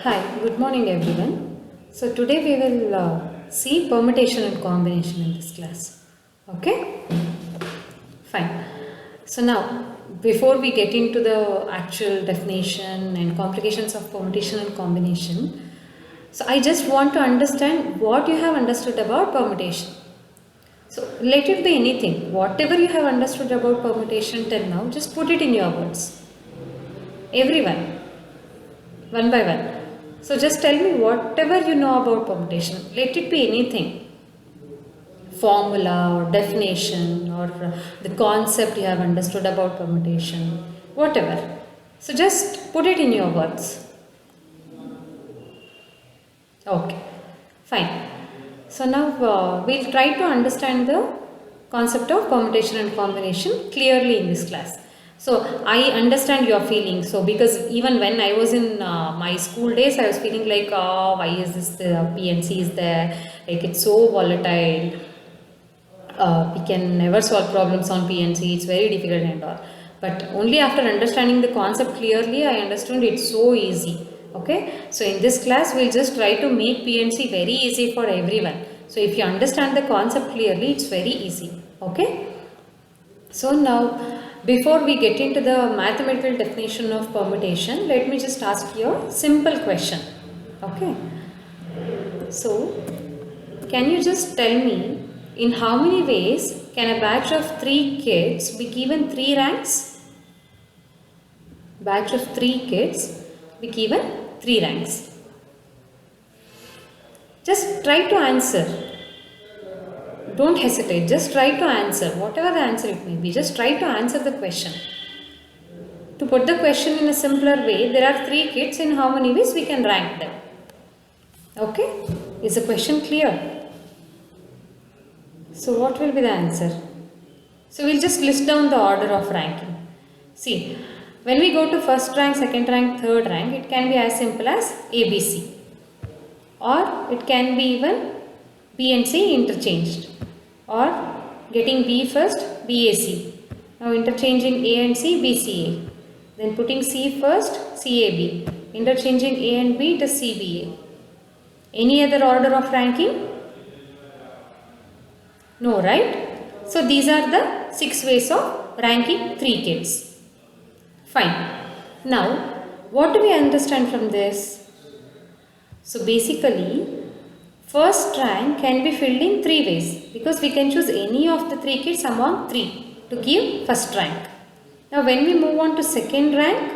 Hi, good morning everyone. So today we will see permutation and combination in this class. Okay? Fine. So now, before we get into the actual definition and complications of permutation and combination, so I just want to understand what you have understood about permutation. So let it be anything. Whatever you have understood about permutation till now, just put it in your words. Everyone. One by one. So just tell me whatever you know about permutation. Let it be anything. Formula or definition or the concept you have understood about permutation. Whatever. So just put it in your words. Okay. Fine. So now we'll try to understand the concept of permutation and combination clearly in this class. So I understand your feeling. So because even when I was in my school days, I was feeling like, oh, why is this the PNC is there? Like it's so volatile. We can never solve problems on PNC. It's very difficult and all. But only after understanding the concept clearly, I understood it's so easy. Okay. So in this class, we'll just try to make PNC very easy for everyone. So if you understand the concept clearly, it's very easy. Okay. So now, before we get into the mathematical definition of permutation, let me just ask you a simple question. Okay. So, can you just tell me in how many ways can a batch of 3 kids be given 3 ranks? Batch of 3 kids be given 3 ranks. Just try to answer. Don't hesitate, just try to answer, whatever the answer it may be, just try to answer the question. To put the question in a simpler way, there are 3 kids, in how many ways we can rank them? Okay, is the question clear? So what will be the answer? So we'll just list down the order of ranking. See, when we go to first rank, second rank, third rank, it can be as simple as ABC, or it can be even B and C interchanged, or getting B first, BAC. Now interchanging A and C, BCA. Then putting C first, CAB. Interchanging A and B to CBA. Any other order of ranking? No, right? So these are the 6 ways of ranking 3 kids. Fine. Now, what do we understand from this? So basically, first rank can be filled in 3 ways, because we can choose any of the 3 kids among 3 to give first rank. Now when we move on to second rank,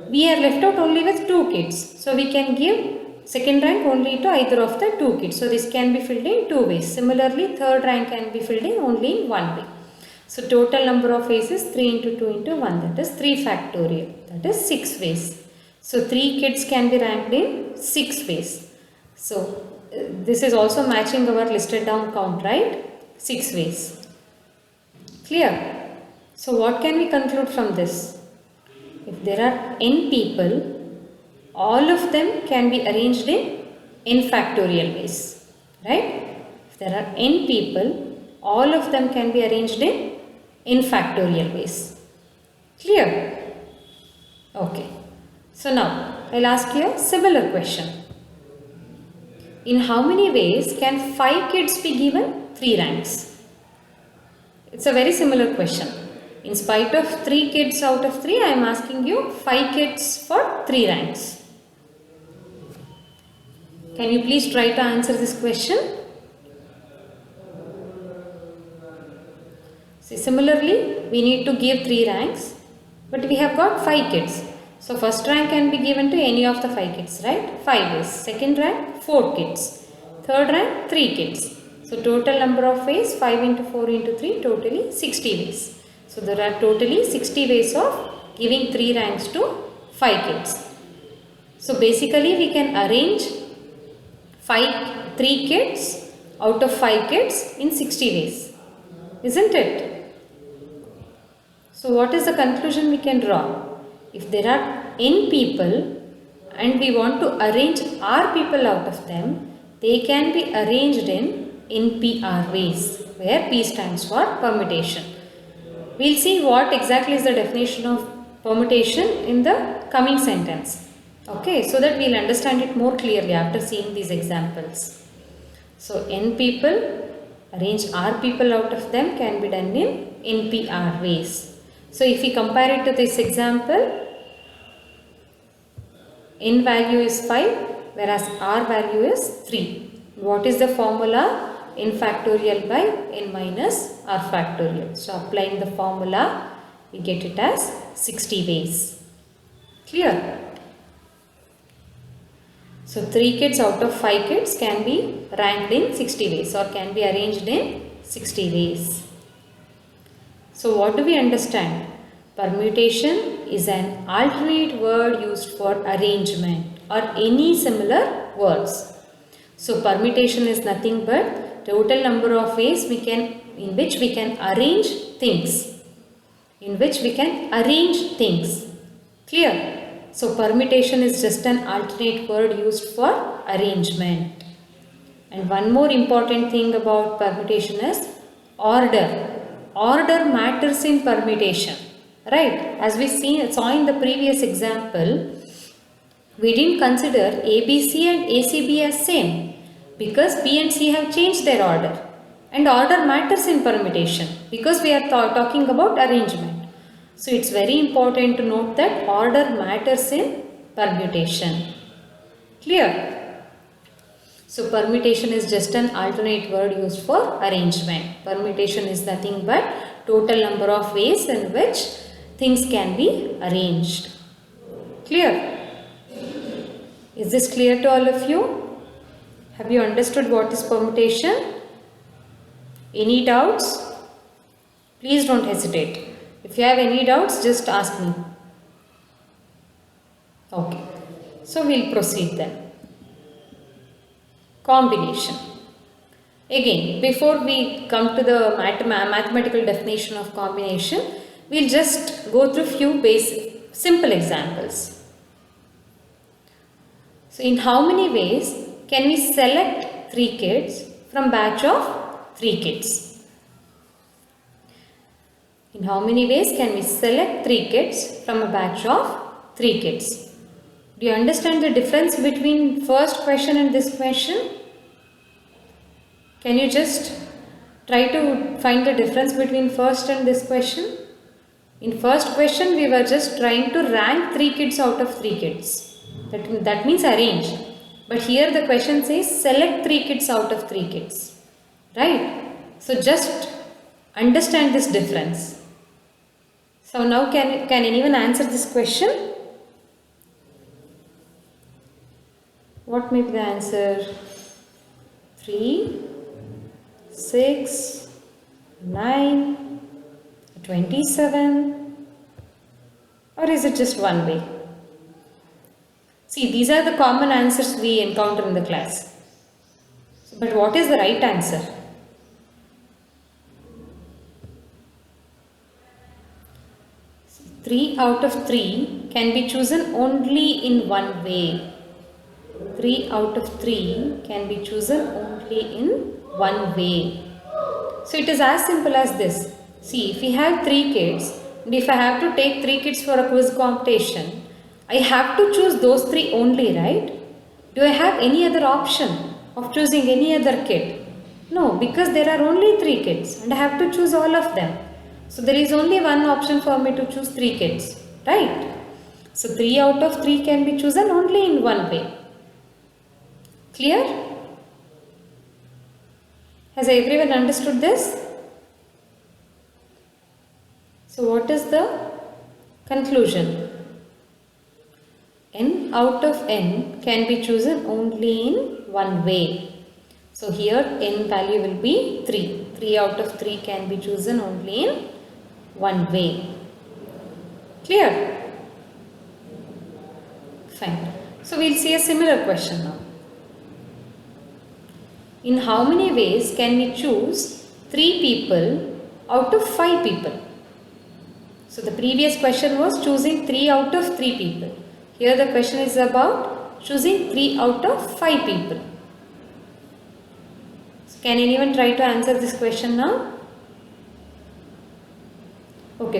we are left out only with 2 kids. So we can give second rank only to either of the 2 kids. So this can be filled in 2 ways. Similarly, third rank can be filled in only in 1 way. So total number of ways is 3 into 2 into 1, that is 3 factorial, that is 6 ways. So 3 kids can be ranked in 6 ways. So this is also matching our listed down count, right? 6 ways. Clear? So what can we conclude from this? If there are n people, all of them can be arranged in n factorial ways, right? If there are n people, all of them can be arranged in n factorial ways. Clear? Okay. So now, I'll ask you a similar question. In how many ways can 5 kids be given 3 ranks? It's a very similar question. In spite of 3 kids out of 3, I am asking you 5 kids for 3 ranks. Can you please try to answer this question? See, similarly, we need to give 3 ranks, but we have got 5 kids. So first rank can be given to any of the 5 kids, right? 5 ways. Second rank, 4 kids. Third rank, 3 kids. So total number of ways, 5 into 4 into 3, totally 60 ways. So there are totally 60 ways of giving 3 ranks to 5 kids. So basically we can arrange 3 kids out of 5 kids in 60 ways. Isn't it? So what is the conclusion we can draw? If there are n people and we want to arrange r people out of them, they can be arranged in NPR ways, where P stands for permutation. We'll see what exactly is the definition of permutation in the coming sentence. Okay, so that we'll understand it more clearly after seeing these examples. So n people, arrange r people out of them can be done in NP-R ways. So if we compare it to this example, n value is 5 whereas r value is 3. What is the formula? N factorial by n minus r factorial. So applying the formula, we get it as 60 ways. Clear? So 3 kids out of 5 kids can be ranked in 60 ways or can be arranged in 60 ways. So what do we understand? Permutation is an alternate word used for arrangement or any similar words. So permutation is nothing but total number of ways in which we can arrange things. Clear? So permutation is just an alternate word used for arrangement. And one more important thing about permutation is order. Order matters in permutation. Right? As we saw in the previous example, we didn't consider ABC and ACB as same because B and C have changed their order. And order matters in permutation because we are talking about arrangement. So it's very important to note that order matters in permutation. Clear? So permutation is just an alternate word used for arrangement. Permutation is nothing but total number of ways in which things can be arranged. Clear? Is this clear to all of you? Have you understood what is permutation? Any doubts? Please don't hesitate. If you have any doubts, just ask me. Okay. So we'll proceed then. Combination. Again, before we come to the mathematical definition of combination, we'll just go through few basic, simple examples. So in how many ways can we select 3 kids from batch of 3 kids? In how many ways can we select 3 kids from a batch of 3 kids? Do you understand the difference between first question and this question? Can you just try to find the difference between first and this question? In first question, we were just trying to rank 3 kids out of 3 kids. That means arrange. But here the question says select 3 kids out of 3 kids. Right? So just understand this difference. So now can anyone answer this question? What may be the answer? 3, 6, 9, 27, or is it just one way? See, these are the common answers we encounter in the class. But what is the right answer? So 3 out of 3 can be chosen only in one way. 3 out of 3 can be chosen only in one way. So it is as simple as this. See, if we have 3 kids and if I have to take 3 kids for a quiz competition, I have to choose those 3 only, right? Do I have any other option of choosing any other kid? No, because there are only 3 kids and I have to choose all of them. So there is only one option for me to choose 3 kids, right? So 3 out of 3 can be chosen only in one way. Clear? Has everyone understood this? So what is the conclusion? N out of n can be chosen only in one way. So here n value will be 3. 3 out of 3 can be chosen only in one way. Clear? Fine. So we'll see a similar question now. In how many ways can we choose 3 people out of 5 people? So the previous question was choosing 3 out of 3 people. Here the question is about choosing 3 out of 5 people. So can anyone try to answer this question now? Okay,